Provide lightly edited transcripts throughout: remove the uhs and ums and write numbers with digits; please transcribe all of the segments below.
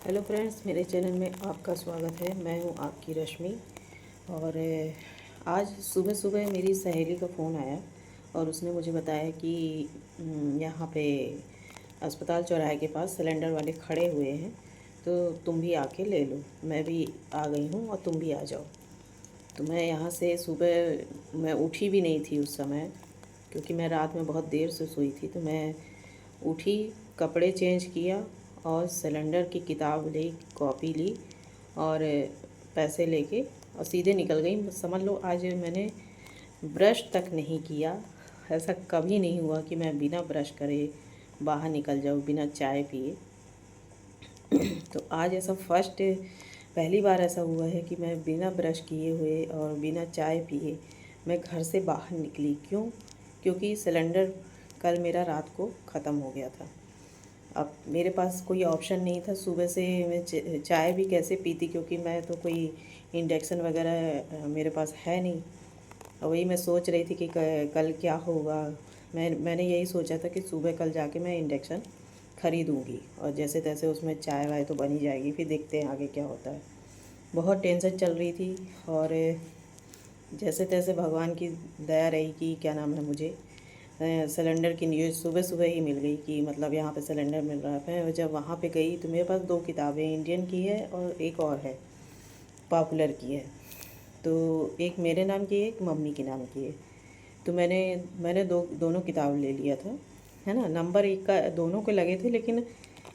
Hello friends, मेरे channel में आपका स्वागत है। मैं हूं आपकी रश्मि। और आज सुबह सुबह मेरी सहेली का फ़ोन आया और उसने मुझे बताया कि यहाँ पे अस्पताल चौराहे के पास सिलेंडर वाले खड़े हुए हैं, तो तुम भी आके ले लो। मैं भी आ गई हूँ और तुम भी आ जाओ। तो मैं यहाँ से सुबह मैं उठी भी नहीं थी उस समय, क्योंकि मैं रात में बहुत देर से सोई थी। तो मैं उठी, कपड़े चेंज किया और सिलेंडर की किताब ली, कॉपी ली और पैसे लेके और सीधे निकल गई। समझ लो आज मैंने ब्रश तक नहीं किया। ऐसा कभी नहीं हुआ कि मैं बिना ब्रश करे बाहर निकल जाऊँ, बिना चाय पिए। तो आज ऐसा पहली बार ऐसा हुआ है कि मैं बिना ब्रश किए हुए और बिना चाय पिए मैं घर से बाहर निकली। क्यों? क्योंकि सिलेंडर कल मेरा रात को ख़त्म हो गया था। अब मेरे पास कोई ऑप्शन नहीं था। सुबह से मैं चाय भी कैसे पीती, क्योंकि मैं तो कोई इंडक्शन वगैरह मेरे पास है नहीं। और वही मैं सोच रही थी कि कल क्या होगा। मैंने यही सोचा था कि सुबह कल जाके मैं इंडक्शन ख़रीदूँगी और जैसे तैसे उसमें चाय वाय तो बनी जाएगी, फिर देखते हैं आगे क्या होता है। बहुत टेंशन चल रही थी और जैसे तैसे भगवान की दया रही कि क्या नाम है, मुझे सिलेंडर की न्यूज़ सुबह सुबह ही मिल गई कि मतलब यहाँ पे सिलेंडर मिल रहा है। मैं जब वहाँ पे गई तो मेरे पास दो किताबें, इंडियन की है और एक और है, पॉपुलर की है। तो एक मेरे नाम की है, एक मम्मी के नाम की है। तो मैंने दोनों किताब ले लिया था, है ना। नंबर एक का दोनों के लगे थे, लेकिन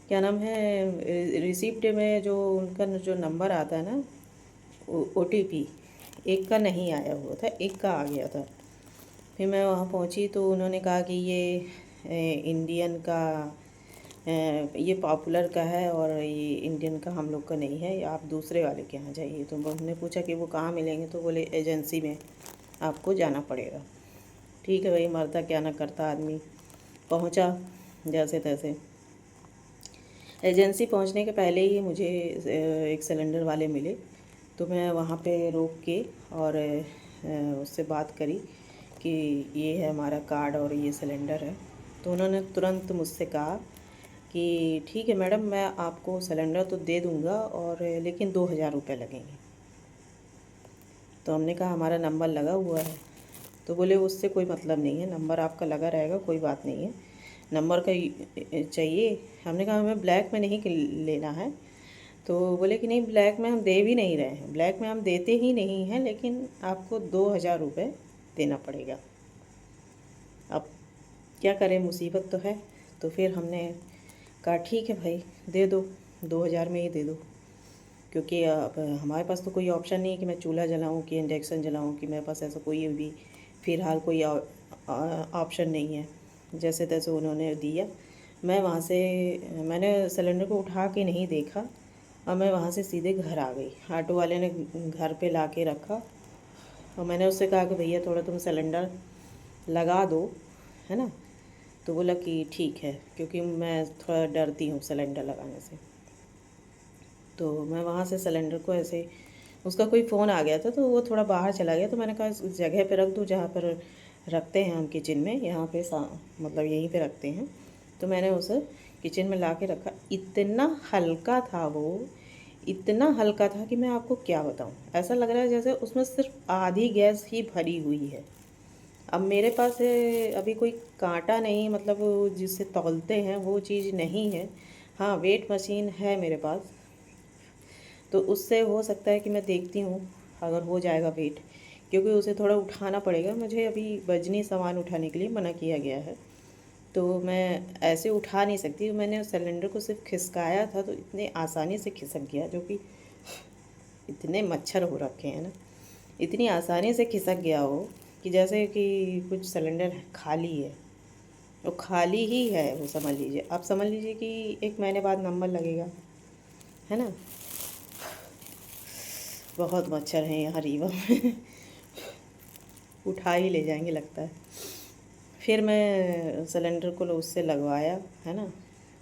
क्या नाम है, रिसिप्ट में जो उनका जो नंबर आता है ना, OTP, एक का नहीं आया हुआ था, एक का आ गया था। फिर मैं वहाँ पहुँची तो उन्होंने कहा कि ये इंडियन का ये पॉपुलर का है और ये इंडियन का हम लोग का नहीं है, आप दूसरे वाले के यहाँ जाइए। तो हमने पूछा कि वो कहाँ मिलेंगे, तो बोले एजेंसी में आपको जाना पड़ेगा। ठीक है भाई, मरता क्या ना करता आदमी। पहुँचा जैसे तैसे। एजेंसी पहुँचने के पहले ही मुझे एक सिलेंडर वाले मिले। तो मैं वहाँ पे रोक के और उससे बात करी कि ये है हमारा कार्ड और ये सिलेंडर है। तो उन्होंने तुरंत मुझसे कहा कि ठीक है मैडम, मैं आपको सिलेंडर तो दे दूँगा और लेकिन 2000 रुपये लगेंगे। तो हमने कहा हमारा नंबर लगा हुआ है। तो बोले उससे कोई मतलब नहीं है, नंबर आपका लगा रहेगा, कोई बात नहीं है। नंबर का चाहिए? हमने कहा हमें ब्लैक में नहीं लेना है। तो बोले कि नहीं, ब्लैक में हम दे भी नहीं रहे हैं, ब्लैक में हम देते ही नहीं हैं, लेकिन आपको 2000 रुपये देना पड़ेगा। अब क्या करें, मुसीबत तो है। तो फिर हमने कहा ठीक है भाई, दे दो, 2000 में ही दे दो। क्योंकि अब हमारे पास तो कोई ऑप्शन नहीं है कि मैं चूल्हा जलाऊं कि इंडक्शन जलाऊं, कि मेरे पास ऐसा कोई भी फ़िलहाल कोई ऑप्शन नहीं है। जैसे तैसे उन्होंने दिया। मैं वहाँ से मैंने सिलेंडर को उठा के नहीं देखा और मैं वहाँ से सीधे घर आ गई। ऑटो वाले ने घर पे ला के रखा और मैंने उससे कहा कि भैया थोड़ा तुम सिलेंडर लगा दो, है ना। तो बोला कि ठीक है, क्योंकि मैं थोड़ा डरती हूँ सिलेंडर लगाने से। तो मैं वहाँ से सिलेंडर को ऐसे, उसका कोई फ़ोन आ गया था तो वो थोड़ा बाहर चला गया। तो मैंने कहा इस जगह पे रख दूँ जहाँ पर रखते हैं हम किचन में, यहाँ पे मतलब यहीं पे रखते हैं। तो मैंने उसे किचन में ला के रखा। इतना हल्का था वो, इतना हल्का था कि मैं आपको क्या बताऊँ। ऐसा लग रहा है जैसे उसमें सिर्फ आधी गैस ही भरी हुई है। अब मेरे पास अभी कोई कांटा नहीं, मतलब जिससे तौलते हैं वो चीज़ नहीं है। हाँ, वेट मशीन है मेरे पास, तो उससे हो सकता है कि मैं देखती हूँ अगर हो जाएगा वेट, क्योंकि उसे थोड़ा उठाना पड़ेगा। मुझे अभी वजनी सामान उठाने के लिए मना किया गया है, तो मैं ऐसे उठा नहीं सकती। मैंने सिलेंडर को सिर्फ खिसकाया था तो इतने आसानी से खिसक गया, जो कि इतने मच्छर हो रखे हैं ना, इतनी आसानी से खिसक गया हो कि जैसे कि कुछ सिलेंडर खाली है। वो खाली ही है, वो समझ लीजिए। आप समझ लीजिए कि 1 महीने बाद नंबर लगेगा, है ना। बहुत मच्छर हैं यहाँ रीवा में। उठा ही ले जाएंगे लगता है। फिर मैं सिलेंडर को उससे लगवाया, है ना।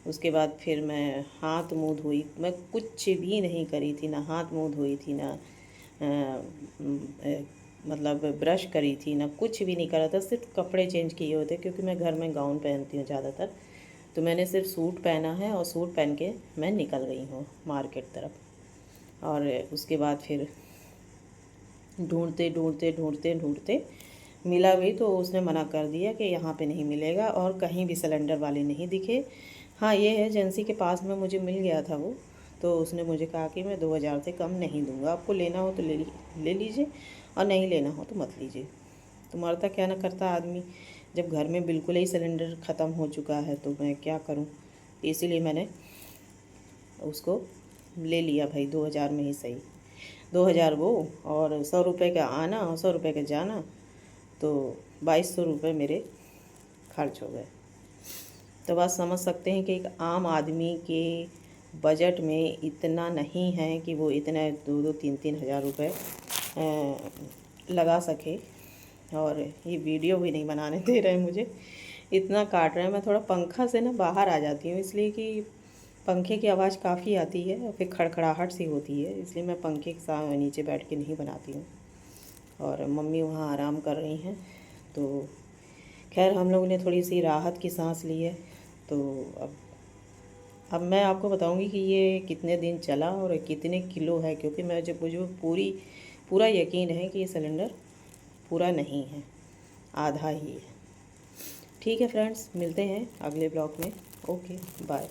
उसके बाद फिर मैं हाथ मुँह धोई। मैं कुछ भी नहीं करी थी, ना हाथ मुँह धोई थी, ना मतलब ब्रश करी थी, ना कुछ भी नहीं करा था। सिर्फ कपड़े चेंज किए होते, क्योंकि मैं घर में गाउन पहनती हूँ ज़्यादातर। तो मैंने सिर्फ सूट पहना है और सूट पहन के मैं निकल गई हूँ मार्केट तरफ। और उसके बाद फिर ढूंढते ढूंढते ढूंढते ढूंढते मिला भी, तो उसने मना कर दिया कि यहाँ पे नहीं मिलेगा, और कहीं भी सिलेंडर वाले नहीं दिखे। हाँ ये है, एजेंसी के पास में मुझे मिल गया था वो, तो उसने मुझे कहा कि मैं 2000 से कम नहीं दूंगा, आपको लेना हो तो ले लीजिए और नहीं लेना हो तो मत लीजिए। तो मरता क्या ना करता आदमी, जब घर में बिल्कुल ही सिलेंडर ख़त्म हो चुका है तो मैं क्या करूं। इसीलिए मैंने उसको ले लिया भाई, 2000 में ही सही। 2000 वो, और 100 रुपये का आना और 100 रुपये का जाना, तो 2200 रुपये मेरे खर्च हो गए। तो बात समझ सकते हैं कि एक आम आदमी के बजट में इतना नहीं है कि वो इतना 2-3 हज़ार रुपये लगा सके। और ये वीडियो भी नहीं बनाने दे रहे हैं मुझे, इतना काट रहे हैं। मैं थोड़ा पंखा से ना बाहर आ जाती हूँ, इसलिए कि पंखे की आवाज़ काफ़ी आती है और फिर खड़खड़ाहट सी होती है, इसलिए मैं पंखे के साथ नीचे बैठ के नहीं बनाती हूँ। और मम्मी वहाँ आराम कर रही हैं, तो खैर हम लोगों ने थोड़ी सी राहत की सांस ली है। तो अब मैं आपको बताऊंगी कि ये कितने दिन चला और कितने किलो है, क्योंकि मुझे पूरा यकीन है कि ये सिलेंडर पूरा नहीं है, आधा ही है। ठीक है फ्रेंड्स, मिलते हैं अगले ब्लॉग में। Okay bye.